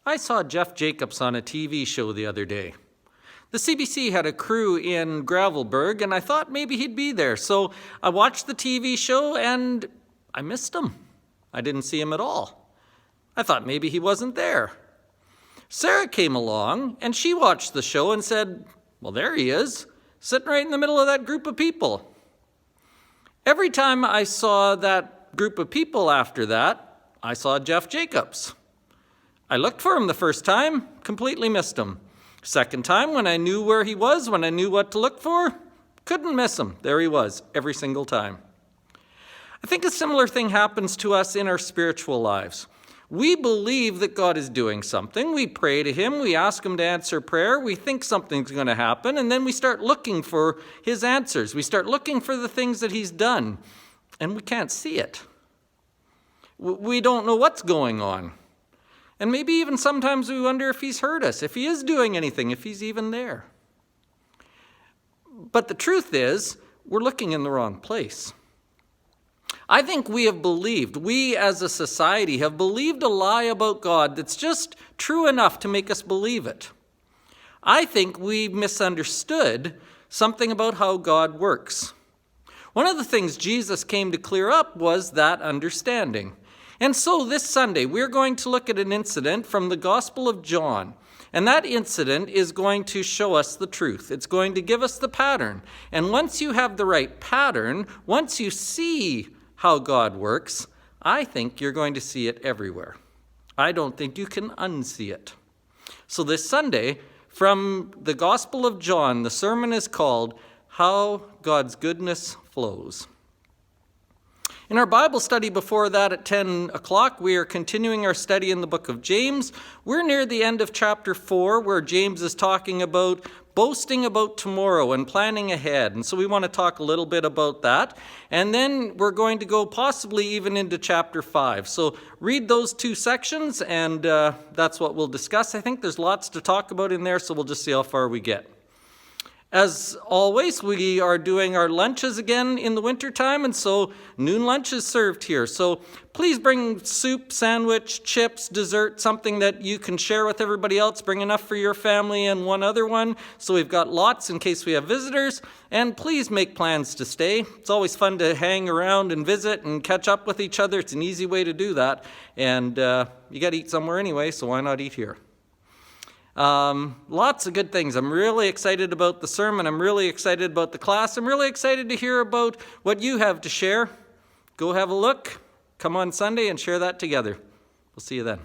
I saw Jeff Jacobs on a TV show the other day. The CBC had a crew in Gravelbourg, and I thought maybe he'd be there. So I watched the TV show, and I missed him. I didn't see him at all. I thought maybe he wasn't there. Sarah came along, and she watched the show and said, well, there he is, sitting right in the middle of that group of people. Every time I saw that group of people after that, I saw Jeff Jacobs. I looked for him the first time, completely missed him. Second time, when I knew where he was, when I knew what to look for, couldn't miss him. There he was, every single time. I think a similar thing happens to us in our spiritual lives. We believe that God is doing something. We pray to him. We ask him to answer prayer. We think something's going to happen, and then we start looking for his answers. We start looking for the things that he's done, and we can't see it. We don't know what's going on. And maybe even sometimes we wonder if he's heard us, if he is doing anything, if he's even there. But the truth is, we're looking in the wrong place. I think we as a society have believed a lie about God that's just true enough to make us believe it. I think we misunderstood something about how God works. One of the things Jesus came to clear up was that understanding. And so this Sunday, we're going to look at an incident from the Gospel of John. And that incident is going to show us the truth. It's going to give us the pattern. And once you have the right pattern, once you see how God works, I think you're going to see it everywhere. I don't think you can unsee it. So this Sunday, from the Gospel of John, the sermon is called How God's Goodness Flows. In our Bible study before that at 10 o'clock, we are continuing our study in the book of James. We're near the end of chapter 4, where James is talking about boasting about tomorrow and planning ahead. And so we want to talk a little bit about that. And then we're going to go possibly even into chapter 5. So read those two sections, and that's what we'll discuss. I think there's lots to talk about in there, so we'll just see how far we get. As always, we are doing our lunches again in the wintertime, and so noon lunch is served here. So please bring soup, sandwich, chips, dessert, something that you can share with everybody else. Bring enough for your family and one other one. So we've got lots in case we have visitors. And please make plans to stay. It's always fun to hang around and visit and catch up with each other. It's an easy way to do that. And you got to eat somewhere anyway, so why not eat here? Lots of good things. I'm really excited about the sermon. I'm really excited about the class. I'm really excited to hear about what you have to share. Go have a look. Come on Sunday and share that together. We'll see you then.